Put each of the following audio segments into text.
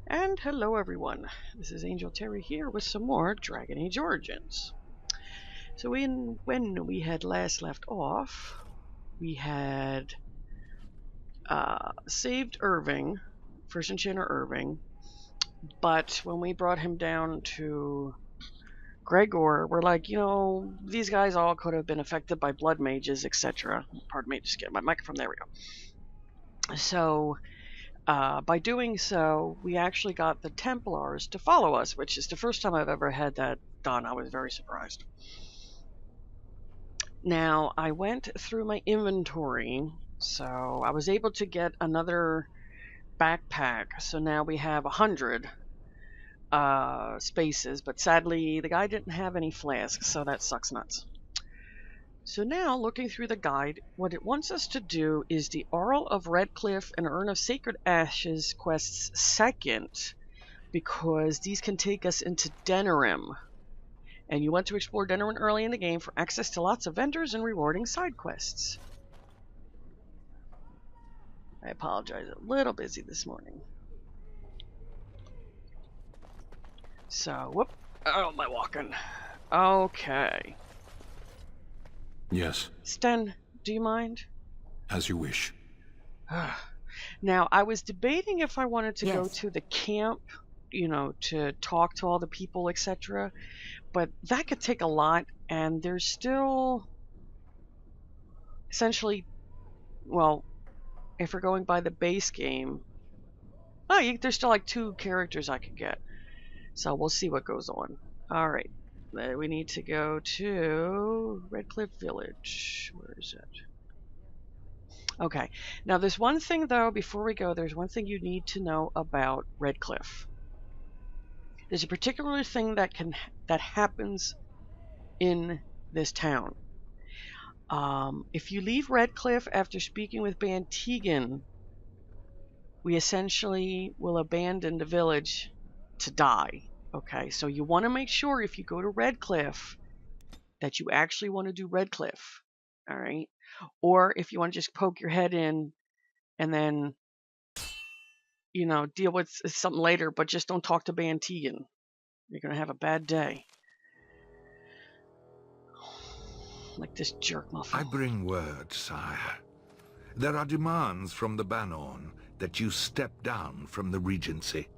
And hello everyone, this is Angel Terry here with some more Dragon Age Origins. So when we had last left off, we had saved Irving, First Enchanter Irving, but when we brought him down to Gregor, we're like, these guys all could have been affected by blood mages, etc. Pardon me, just get my microphone, there we go. So by doing so, we actually got the Templars to follow us, which is the first time I've ever had that done. I was very surprised. Now, I went through my inventory, so I was able to get another backpack. So now we have 100 spaces, but sadly, the guy didn't have any flasks, so that sucks nuts. So now, looking through the guide, what it wants us to do is the Arl of Redcliffe and Urn of Sacred Ashes quests second, because these can take us into Denerim. And you want to explore Denerim early in the game for access to lots of vendors and rewarding side quests. I apologize, a little busy this morning. So, whoop. Oh, my walking. Okay. Yes. Sten, do you mind? As you wish. Now, I was debating if I wanted to go Yes. to the camp, to talk to all the people, etc. But that could take a lot, and there's still essentially, well, if we're going by the base game, there's still like 2 characters I could get. So we'll see what goes on. All right. We need to go to Redcliffe Village. Where is it? Okay. Now, there's one thing, though, before we go, there's one thing you need to know about Redcliffe. There's a particular thing that happens in this town. If you leave Redcliffe after speaking with Ban Tegan, we essentially will abandon the village to die. Okay, so you want to make sure if you go to Redcliffe that you actually want to do Redcliffe. All right, or if you want to just poke your head in and then deal with something later, but just don't talk to Ban Tegan. You're gonna have a bad day. Like this jerk muffin. I bring word, sire. There are demands from the Banorn that you step down from the Regency.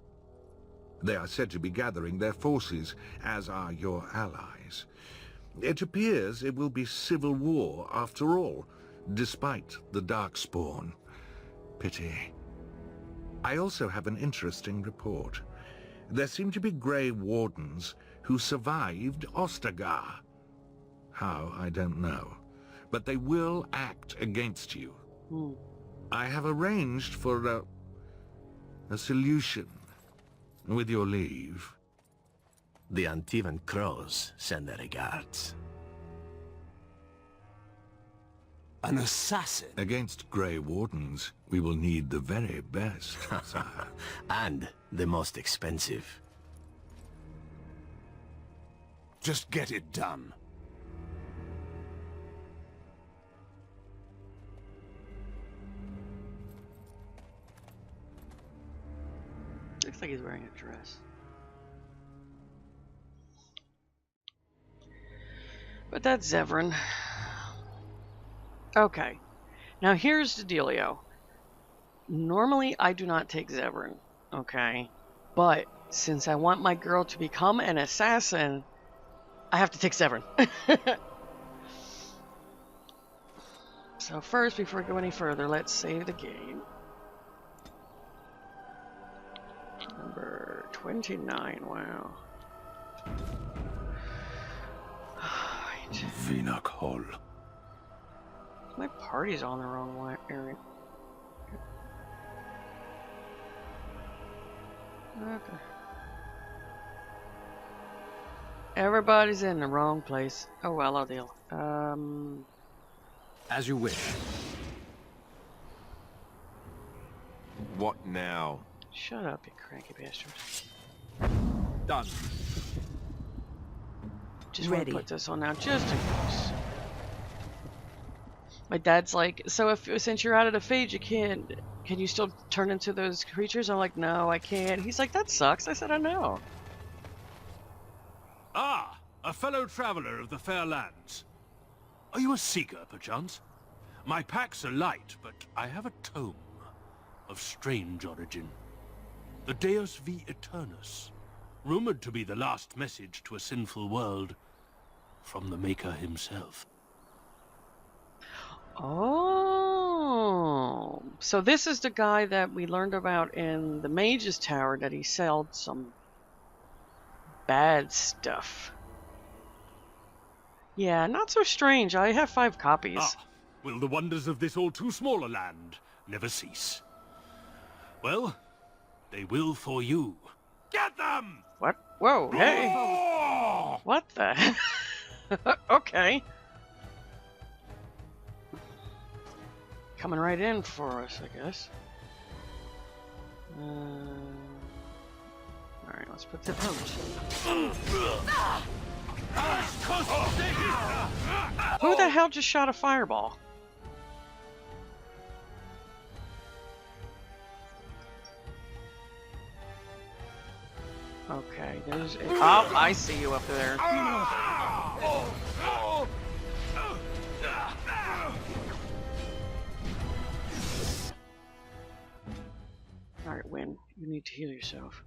They are said to be gathering their forces, as are your allies. It appears it will be civil war after all, despite the Darkspawn. Pity. I also have an interesting report. There seem to be Grey Wardens who survived Ostagar. How, I don't know. But they will act against you. I have arranged for a solution. With your leave. The Antivan Crows send their regards. An assassin? Against Grey Wardens, we will need the very best, sire. And the most expensive. Just get it done. Looks like he's wearing a dress. But that's Zevran. Okay. Now here's the dealio. Normally I do not take Zevran, okay? But since I want my girl to become an assassin, I have to take Zevran. So first, before we go any further, let's save the game. Number 29, wow. Alright. Vinak Hall. My party's on the wrong area. Okay. Everybody's in the wrong place. Oh well, I'll deal. As you wish. What now? Shut up, you cranky bastard. Done. Just want to put this on now, just in case. My dad's like, so since you're out of the phage, you can't can you still turn into those creatures? I'm like, no, I can't. He's like, that sucks. I said, I know. Ah, a fellow traveler of the fair lands. Are you a seeker, perchance? My packs are light, but I have a tome of strange origin. The Deus V Eternus, rumored to be the last message to a sinful world from the Maker himself. Oh, so this is the guy that we learned about in the Mage's Tower, that he sold some bad stuff. Yeah, not so strange. I have 5 copies. Ah, will the wonders of this all too small a land never cease? Well, they will for you. Get them! What? Whoa, hey. What the? Okay. Coming right in for us, I guess. Alright, let's put the punch. Who the hell just shot a fireball? Okay, there's a... Oh, I see you up there. Alright, Win, you need to heal yourself.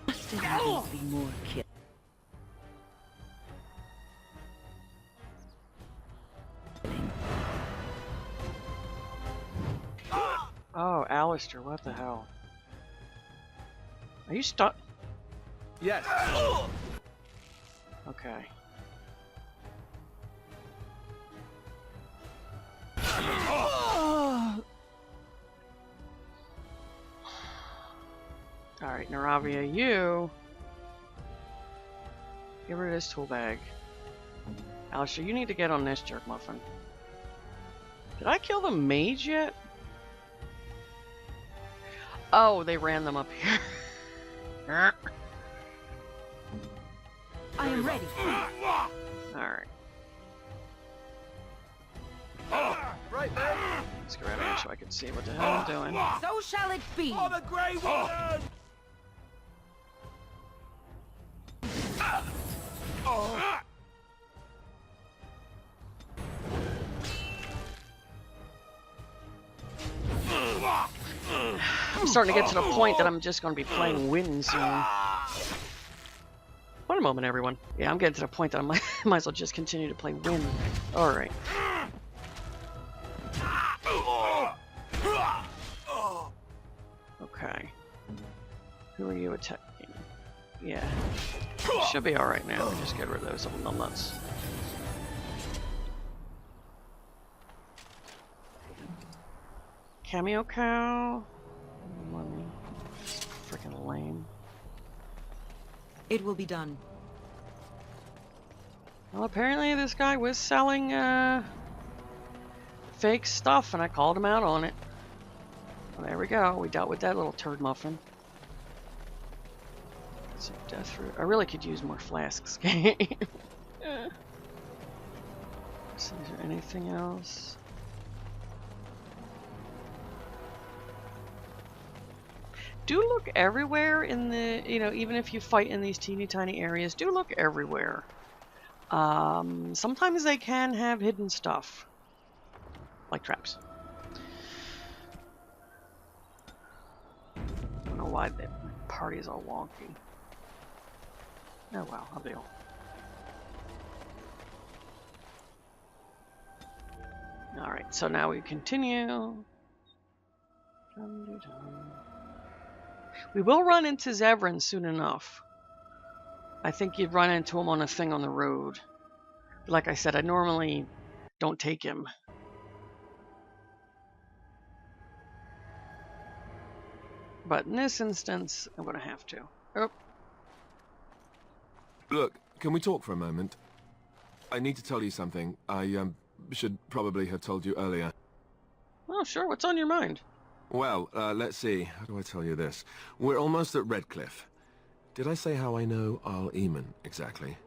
Must there be more kills? Oh, Alistair, what the hell? Are you stuck? Yes. Okay. Alright, Naravia, you... Get rid of this tool bag. Alistair, you need to get on this jerk muffin. Did I kill the mage yet? Oh, they ran them up here. I am ready. Alright. Right there. Let's get out of here so I can see what the hell I'm doing. So shall it be. Oh, the Grey Warden! I'm starting to get to the point that I'm just going to be playing Win soon. One moment, everyone. Yeah, I'm getting to the point that I might as well just continue to play Win. Alright. Okay. Who are you attacking? Yeah. Should be alright now. Just get rid of those little numbnuts. Cameo cow. Money. Freaking lame. It will be done. Well, apparently this guy was selling fake stuff, and I called him out on it. Well, there we go. We dealt with that little turd muffin. Some death root. I really could use more flasks. Game. So is there anything else? Do look everywhere in the, even if you fight in these teeny tiny areas, do look everywhere. Sometimes they can have hidden stuff, like traps. I don't know why the party's all wonky. Oh well, I'll deal. Alright, so now we continue. We will run into Zevran soon enough. I think you'd run into him on a thing on the road. Like I said, I normally don't take him. But in this instance, I'm going to have to. Oh. Look, can we talk for a moment? I need to tell you something. I should probably have told you earlier. Oh, sure. What's on your mind? Well, let's see. How do I tell you this? We're almost at Redcliffe. Did I say how I know Arl Eamon exactly?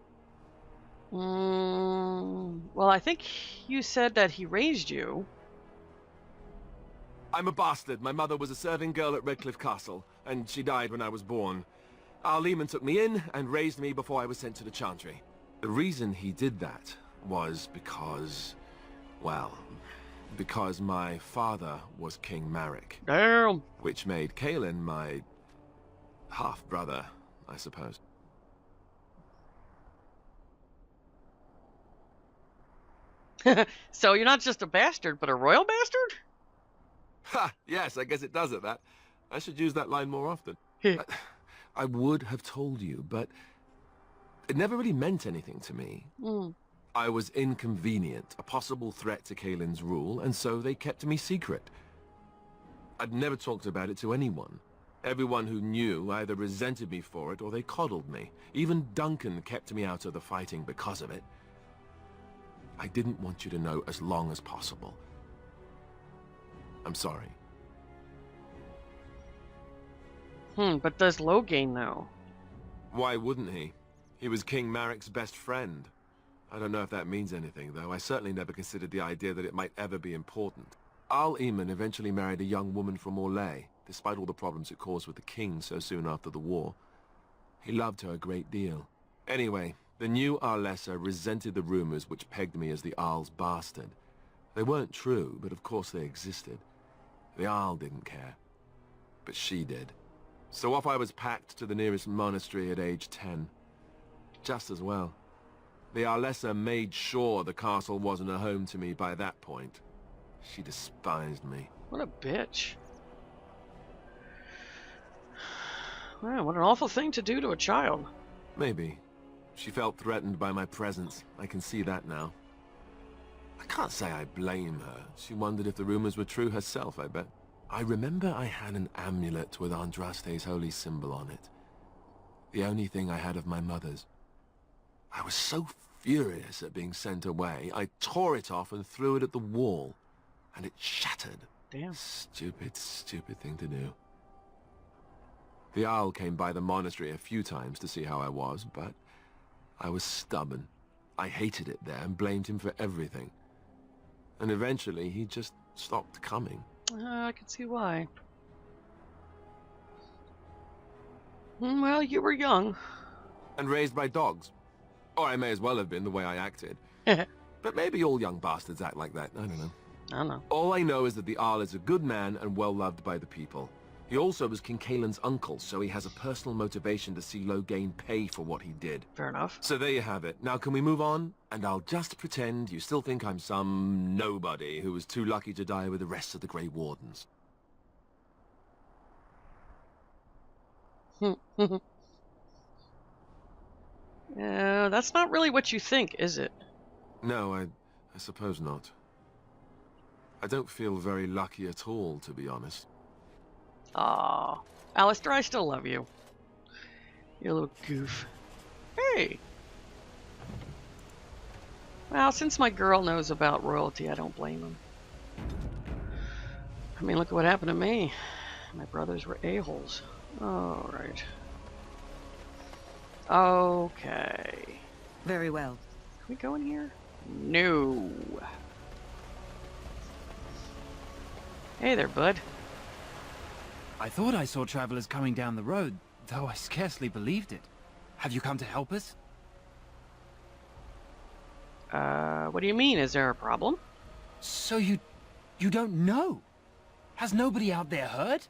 Well, I think you said that he raised you. I'm a bastard. My mother was a serving girl at Redcliffe Castle, and she died when I was born. Arl Eamon took me in and raised me before I was sent to the Chantry. The reason he did that was because, well, because my father was King Marek, Damn. which made Kaelin my half-brother, I suppose. So you're not just a bastard, but a royal bastard? Ha! Yes, I guess it does it, that. I should use that line more often. I would have told you, but it never really meant anything to me. I was inconvenient, a possible threat to Kaelin's rule, and so they kept me secret. I'd never talked about it to anyone. Everyone who knew either resented me for it or they coddled me. Even Duncan kept me out of the fighting because of it. I didn't want you to know as long as possible. I'm sorry. But does Loghain know? Why wouldn't he? He was King Marek's best friend. I don't know if that means anything, though. I certainly never considered the idea that it might ever be important. Arl Eamon eventually married a young woman from Orlais, despite all the problems it caused with the king so soon after the war. He loved her a great deal. Anyway, the new Arlessa resented the rumors which pegged me as the Arl's bastard. They weren't true, but of course they existed. The Arl didn't care, but she did. So off I was packed to the nearest monastery at age 10. Just as well. The Arlessa made sure the castle wasn't a home to me by that point. She despised me. What a bitch. Wow, what an awful thing to do to a child. Maybe. She felt threatened by my presence. I can see that now. I can't say I blame her. She wondered if the rumors were true herself, I bet. I remember I had an amulet with Andraste's holy symbol on it. The only thing I had of my mother's. I was so furious at being sent away, I tore it off and threw it at the wall. And it shattered. Damn. Stupid, stupid thing to do. The Owl came by the monastery a few times to see how I was, but I was stubborn. I hated it there and blamed him for everything. And eventually, he just stopped coming. I can see why. Well, you were young. And raised by dogs. Or I may as well have been the way I acted. But maybe all young bastards act like that. I don't know. I don't know. All I know is that the Arl is a good man and well-loved by the people. He also was King Kaelin's uncle, so he has a personal motivation to see Loghain pay for what he did. Fair enough. So there you have it. Now can we move on? And I'll just pretend you still think I'm some nobody who was too lucky to die with the rest of the Grey Wardens. That's not really what you think, is it? No, I suppose not. I don't feel very lucky at all, to be honest. Aw. Alistair, I still love you. You little goof. Hey! Well, since my girl knows about royalty, I don't blame him. I mean, look at what happened to me. My brothers were a-holes. Alright. Okay. Very well. Can we go in here? No. Hey there, bud. I thought I saw travelers coming down the road, though I scarcely believed it. Have you come to help us? What do you mean? Is there a problem? So you don't know? Has nobody out there heard?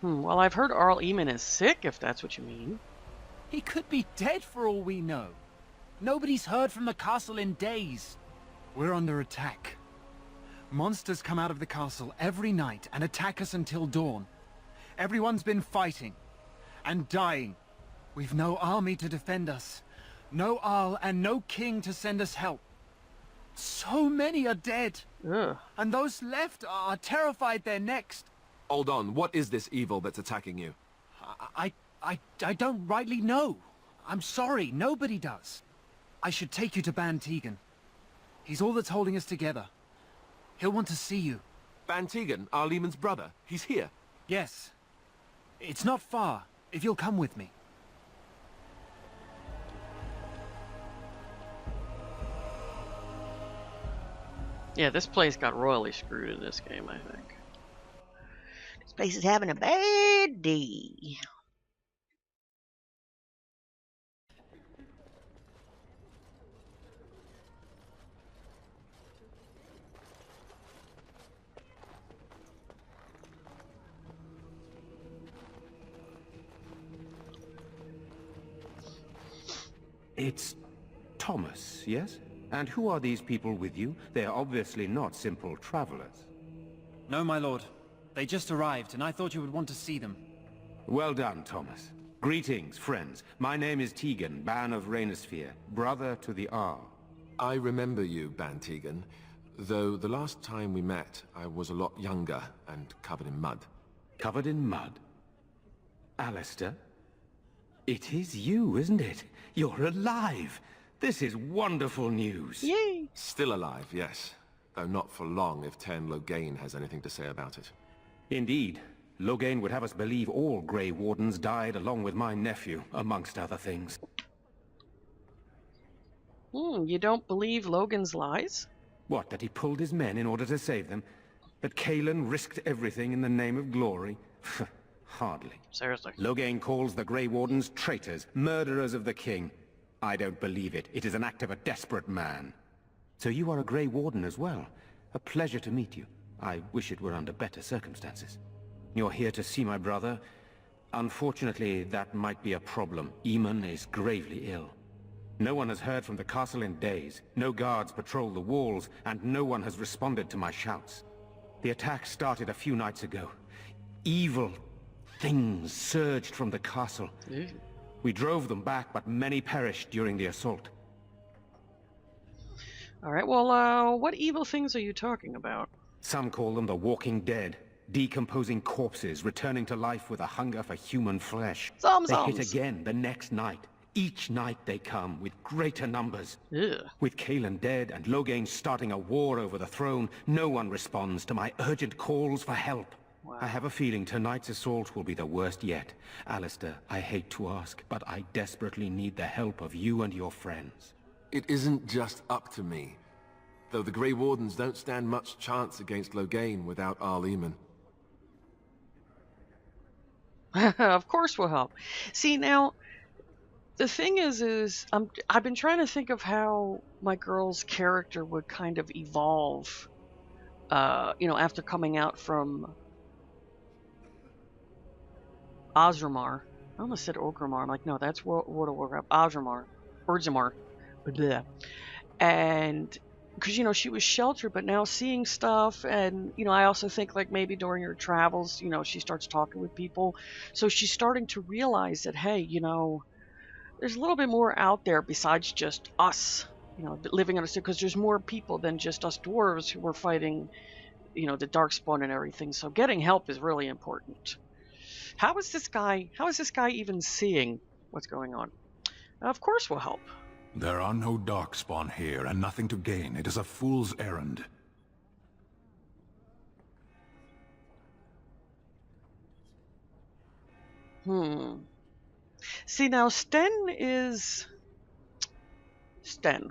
Well, I've heard Arl Eamon is sick, if that's what you mean. He could be dead for all we know. Nobody's heard from the castle in days. We're under attack. Monsters come out of the castle every night and attack us until dawn. Everyone's been fighting and dying. We've no army to defend us. No Arl and no king to send us help. So many are dead. Ugh. And those left are terrified they're next. Hold on, what is this evil that's attacking you? I don't rightly know. I'm sorry, nobody does. I should take you to Ban Tegan. He's all that's holding us together. He'll want to see you. Ban Tegan, Arl Eamon's brother. He's here. Yes. It's not far, if you'll come with me. Yeah, this place got royally screwed in this game, I think. This place is having a bad day. It's Thomas, yes? And who are these people with you? They are obviously not simple travelers. No, my lord. They just arrived, and I thought you would want to see them. Well done, Thomas. Greetings, friends. My name is Tegan, Ban of Rainersphere, brother to the Arl. I remember you, Ban Tegan, though the last time we met, I was a lot younger and covered in mud. Covered in mud? Alistair? It is you, isn't it? You're alive! This is wonderful news! Yay! Still alive, yes. Though not for long if Tern Loghain has anything to say about it. Indeed. Loghain would have us believe all Grey Wardens died along with my nephew, amongst other things. You don't believe Logan's lies? What, that he pulled his men in order to save them? That Cailan risked everything in the name of glory? Hardly. Seriously. Loghain calls the Grey Wardens traitors, murderers of the king. I don't believe it. It is an act of a desperate man. So you are a Grey Warden as well. A pleasure to meet you. I wish it were under better circumstances. You're here to see my brother. Unfortunately, that might be a problem. Eamon is gravely ill. No one has heard from the castle in days. No guards patrol the walls, and no one has responded to my shouts. The attack started a few nights ago. Evil things surged from the castle. We drove them back, but many perished during the assault. Alright, well, what evil things are you talking about? Some call them the Walking Dead. Decomposing corpses, returning to life with a hunger for human flesh. They hit again the next night. Each night they come, with greater numbers. Ugh. With Cailan dead and Loghain starting a war over the throne, no one responds to my urgent calls for help. Wow. I have a feeling tonight's assault will be the worst yet. Alistair, I hate to ask, but I desperately need the help of you and your friends. It isn't just up to me. Though the Grey Wardens don't stand much chance against Loghain without Arl Eamon. Of course we'll help. See, now, the thing is I've been trying to think of how my girl's character would kind of evolve, after coming out from Ozramar. I almost said Orgrimmar. I'm like, no, that's World of Warcraft. Orgrimmar. Blah. And because, she was sheltered, but now seeing stuff, and, I also think, like, maybe during her travels, she starts talking with people. So she's starting to realize that, hey, there's a little bit more out there besides just us, living on a city, because there's more people than just us dwarves who are fighting, the Darkspawn and everything. So getting help is really important. How is this guy even seeing what's going on? Of course we'll help. There are no Darkspawn here, and nothing to gain. It is a fool's errand. See, now, Sten is... Sten.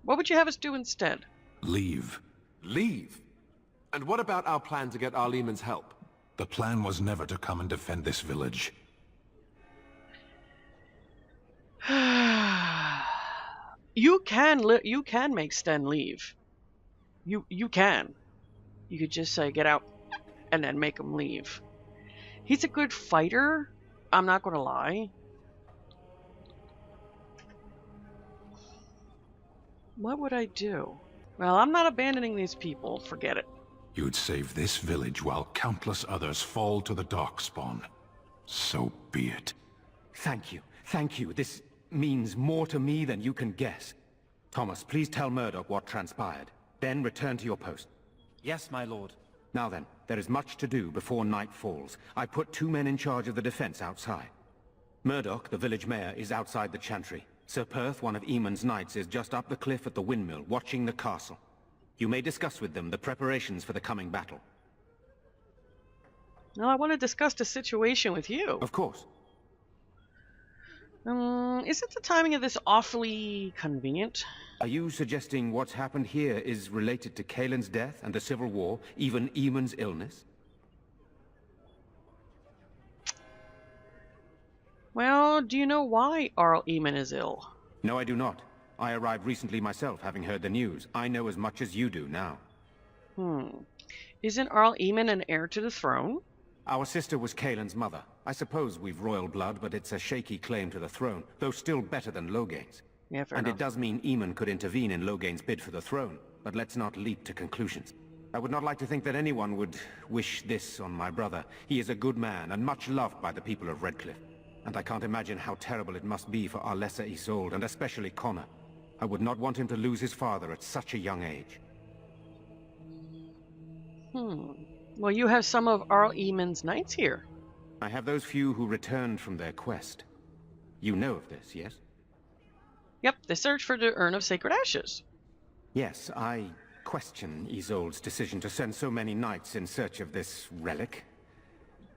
What would you have us do instead? Leave. Leave? And what about our plan to get Arl Eamon's help? The plan was never to come and defend this village. You can make Sten leave. You can. You could just say, get out, and then make him leave. He's a good fighter, I'm not gonna lie. What would I do? Well, I'm not abandoning these people, forget it. You'd save this village while countless others fall to the Darkspawn. So be it. Thank you. Thank you. This means more to me than you can guess. Thomas, please tell Murdoch what transpired. Then return to your post. Yes, my lord. Now then, there is much to do before night falls. I put 2 men in charge of the defense outside. Murdoch, the village mayor, is outside the chantry. Sir Perth, one of Eamon's knights, is just up the cliff at the windmill, watching the castle. You may discuss with them the preparations for the coming battle. No, I want to discuss the situation with you. Of course. Isn't the timing of this awfully convenient? Are you suggesting what's happened here is related to Kaelin's death and the Civil War, even Eamon's illness? Well, do you know why Arl Eamon is ill? No, I do not. I arrived recently myself, having heard the news. I know as much as you do now. Isn't Arl Eamon an heir to the throne? Our sister was Kaelin's mother. I suppose we've royal blood, but it's a shaky claim to the throne, though still better than Loghain's. Yeah, fair And enough. it does mean Eamon could intervene in Loghain's bid for the throne, but let's not leap to conclusions. I would not like to think that anyone would wish this on my brother. He is a good man, and much loved by the people of Redcliffe. And I can't imagine how terrible it must be for our lesser Isolde, and especially Connor. I would not want him to lose his father at such a young age. Well, you have some of Arl Eamon's knights here. I have those few who returned from their quest. You know of this, yes? Yep, the search for the Urn of Sacred Ashes. Yes, I question Isolde's decision to send so many knights in search of this relic.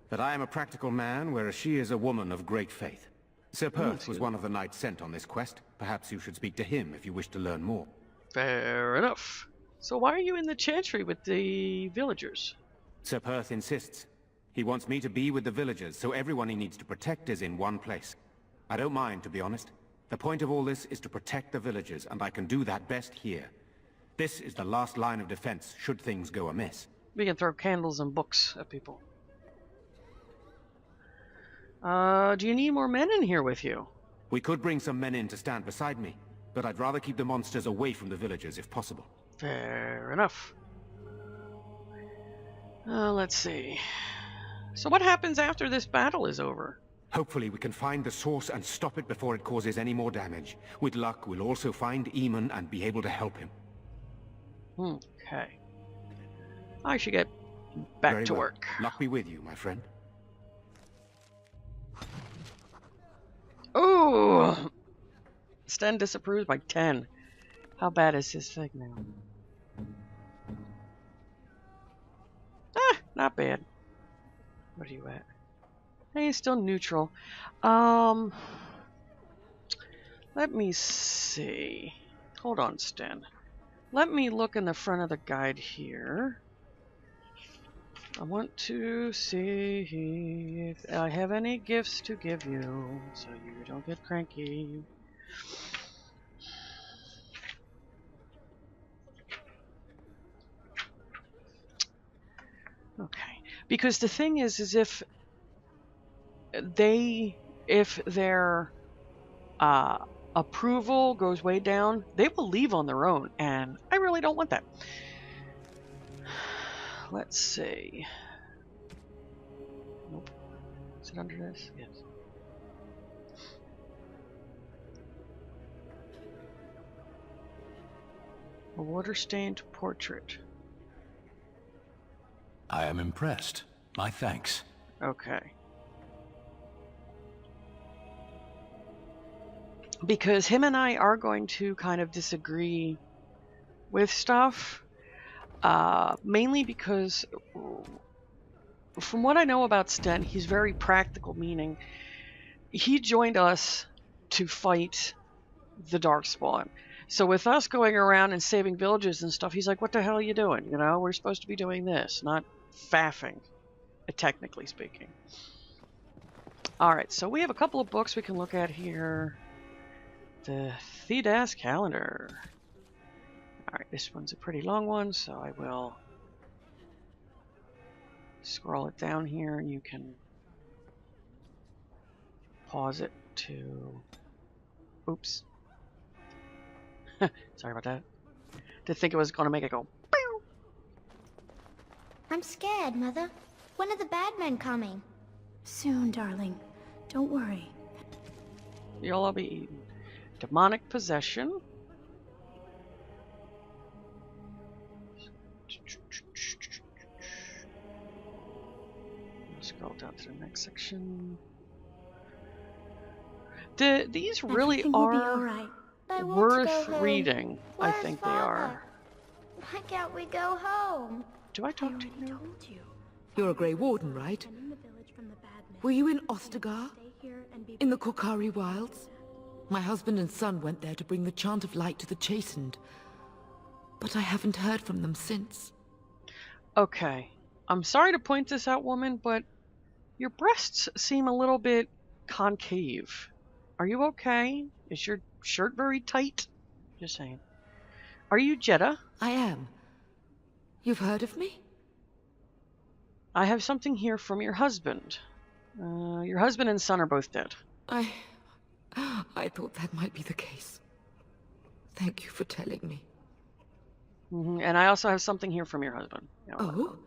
But I am a practical man, whereas she is a woman of great faith. Sir Perth was one of the knights sent on this quest. Perhaps you should speak to him if you wish to learn more. Fair enough. So why are you in the Chantry with the villagers? Sir Perth insists. He wants me to be with the villagers, so everyone he needs to protect is in one place. I don't mind, to be honest. The point of all this is to protect the villagers, and I can do that best here. This is the last line of defense, should things go amiss. We can throw candles and books at people. Do you need more men in here with you? We could bring some men in to stand beside me, but I'd rather keep the monsters away from the villagers if possible. Fair enough. Let's see. So what happens after this battle is over? Hopefully we can find the source and stop it before it causes any more damage. With luck, we'll also find Eamon and be able to help him. Okay. I should get back Very to well. work. Luck be with you, my friend. Ooh! Sten disapproves by 10. How bad is his thing now? Not bad. What are you at? Hey, he's still neutral. Let me see. Hold on, Sten. Let me look in the front of the guide here. I want to see if I have any gifts to give you, so you don't get cranky. Okay, because the thing is if their approval goes way down, they will leave on their own, and I really don't want that. Let's see. Nope. Is it under this? Yes. A water-stained portrait. I am impressed. My thanks. Okay. Because him and I are going to kind of disagree with stuff. Mainly because from what I know about Sten, he's very practical, meaning he joined us to fight the Darkspawn. So with us going around and saving villages and stuff, he's like, what the hell are you doing? You know, we're supposed to be doing this, not faffing, technically speaking. Alright, so we have a couple of books we can look at here. The Thedas Calendar. Alright, this one's a pretty long one, so I will scroll it down here and you can pause it to... Oops. Sorry about that. Didn't think it was going to make it go... Pew! I'm scared, Mother. When are the bad men coming? Soon, darling. Don't worry. You'll all be eaten. Demonic possession. Scroll down to the next section. These really Everything will be are alright. I want to worth go home. reading. I Where's think they Father? are. Why can't we go home? Do I I talk to already you? told you. You're a Grey Warden, right? I'm in the village from the bad men. Were you in Ostagar? Stay here and be In the Korkari Wilds? My husband and son went there to bring the chant of light to the chastened. But I haven't heard from them since. Okay. I'm sorry to point this out, woman, but your breasts seem a little bit concave. Are you okay? Is your shirt very tight? Just saying. Are you Jeddah? I am. You've heard of me? I have something here from your husband. Your husband and son are both dead. I thought that might be the case. Thank you for telling me. And I also have something here from your husband. Oh?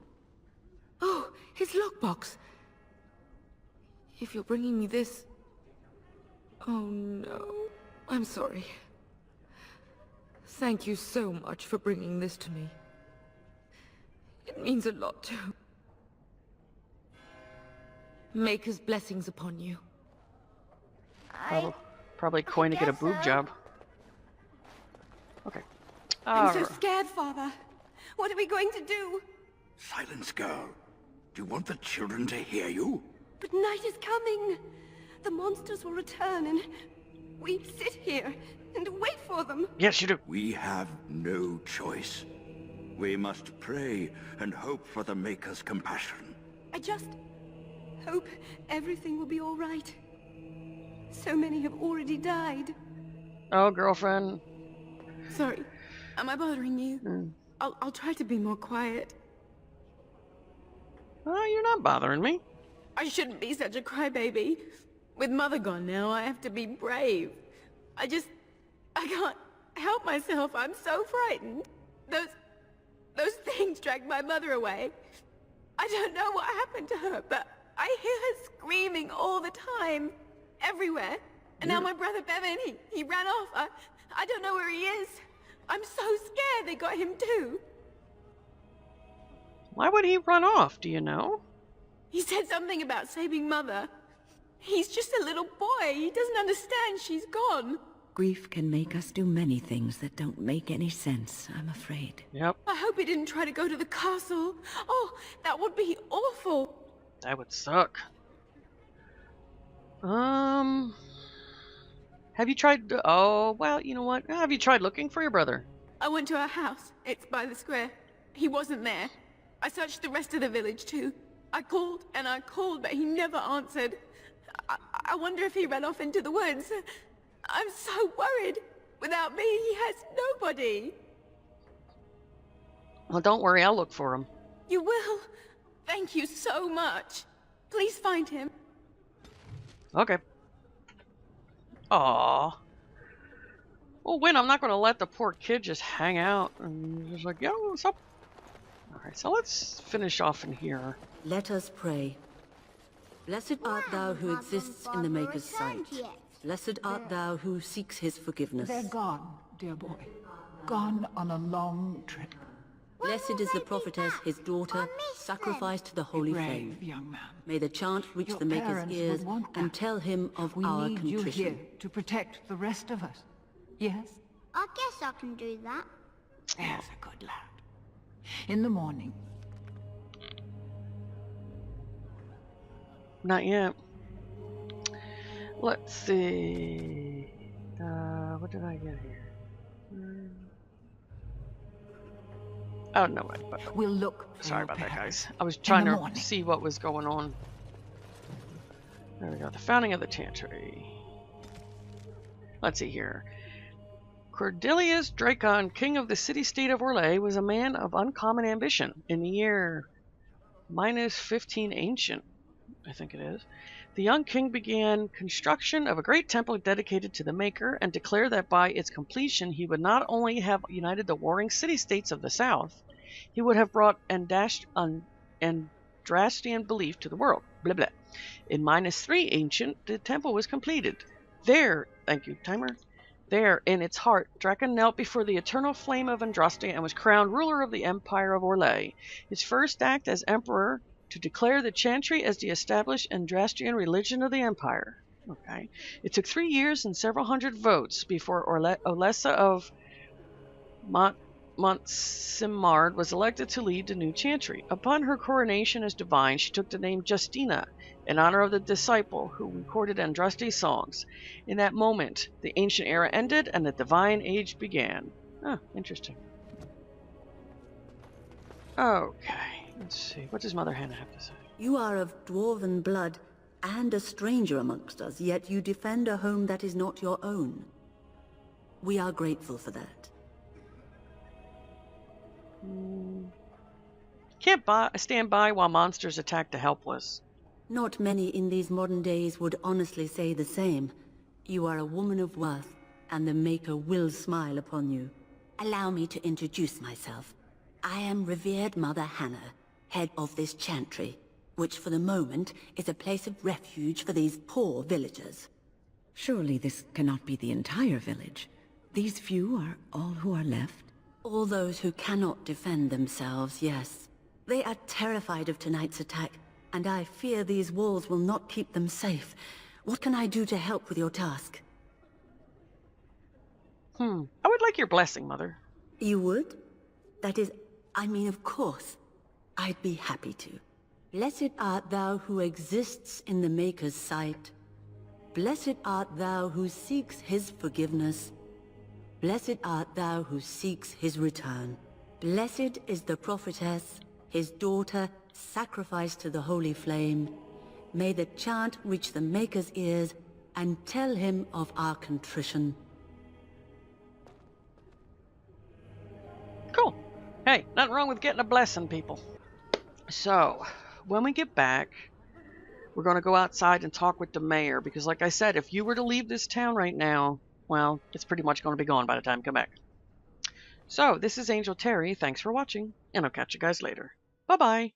Oh, his lockbox. If you're bringing me this... Oh no. I'm sorry. Thank you so much for bringing this to me. It means a lot to... Maker's blessings upon you. Probably coin to get a boob job. Okay. I'm so scared, Father. What are we going to do? Silence, girl. Do you want the children to hear you? But night is coming. The monsters will return and we sit here and wait for them. Yes, you do. We have no choice. We must pray and hope for the Maker's compassion. I just hope everything will be all right. So many have already died. Oh, girlfriend. Sorry. Am I bothering you? I'll try to be more quiet. Oh, you're not bothering me. I shouldn't be such a crybaby. With Mother gone now, I have to be brave. I can't help myself. I'm so frightened. Those things dragged my mother away. I don't know what happened to her, but I hear her screaming all the time. Everywhere. And now my brother Bevan, he ran off. I don't know where he is. I'm so scared they got him too. Why would he run off? Do you know? He said something about saving Mother. He's just a little boy. He doesn't understand she's gone. Grief can make us do many things that don't make any sense, I'm afraid. Yep. I hope he didn't try to go to the castle. Oh, that would be awful. That would suck. Have you tried... Oh, well, you know what? Have you tried looking for your brother? I went to our house. It's by the square. He wasn't there. I searched the rest of the village too. I called and I called, but he never answered. I wonder if he ran off into the woods. I'm so worried. Without me, he has nobody. Well, don't worry. I'll look for him. You will? Thank you so much. Please find him. Okay. Aww. Well, Win, I'm not going to let the poor kid just hang out and just like, yo, what's up? Alright, so let's finish off in here. Let us pray. Blessed art thou who exists in the Maker's sight. Blessed art thou who seeks his forgiveness. They're gone, dear boy. Gone on a long trip. Blessed is the prophetess, his daughter, sacrificed to the holy flame. Brave young man. May the chant reach Your the Maker's parents ears would want and that. tell him of We our need you contrition. here to protect the rest of us. Yes? I guess I can do that. There's a good lad. In the morning. Not yet. Let's see. What did I get here? Oh, no, wait. We'll look. Sorry about that, guys. I was trying to see what was going on. There we go. The founding of the Chantry. Let's see here. Cordelius Dracon, king of the city-state of Orlais, was a man of uncommon ambition. In the year -15 Ancient, I think it is, the young king began construction of a great temple dedicated to the Maker and declared that by its completion he would not only have united the warring city-states of the south, he would have brought Andrastian belief to the world. Blah, blah. In -3 Ancient, the temple was completed. There, thank you, timer. There, in its heart, Dracon knelt before the eternal flame of Andraste and was crowned ruler of the Empire of Orlais. His first act as emperor to declare the Chantry as the established Andrastian religion of the Empire. Okay. It took 3 years and several hundred votes before Olesa of Montsimard was elected to lead the new chantry. Upon her coronation as divine, she took the name Justina in honor of the disciple who recorded Andraste's songs. In that moment, the ancient era ended and the divine age began. Oh, interesting. Okay, let's see. What does Mother Hannah have to say? You are of dwarven blood and a stranger amongst us, yet you defend a home that is not your own. We are grateful for that. Can't stand by while monsters attack the helpless. Not many in these modern days would honestly say the same. You are a woman of worth, and the Maker will smile upon you. Allow me to introduce myself. I am revered Mother Hannah, head of this chantry, which for the moment is a place of refuge for these poor villagers. Surely this cannot be the entire village. These few are all who are left? All those who cannot defend themselves, yes. They are terrified of tonight's attack, and I fear these walls will not keep them safe. What can I do to help with your task? I would like your blessing, Mother. You would? That is, I mean, of course. I'd be happy to. Blessed art thou who exists in the Maker's sight. Blessed art thou who seeks his forgiveness. Blessed art thou who seeks his return. Blessed is the prophetess, his daughter, sacrificed to the holy flame. May the chant reach the Maker's ears and tell him of our contrition. Cool. Hey, nothing wrong with getting a blessing, people. So, when we get back, we're going to go outside and talk with the mayor, because like I said, if you were to leave this town right now, well, it's pretty much going to be gone by the time you come back. So, this is Angel Terry. Thanks for watching, and I'll catch you guys later. Bye-bye.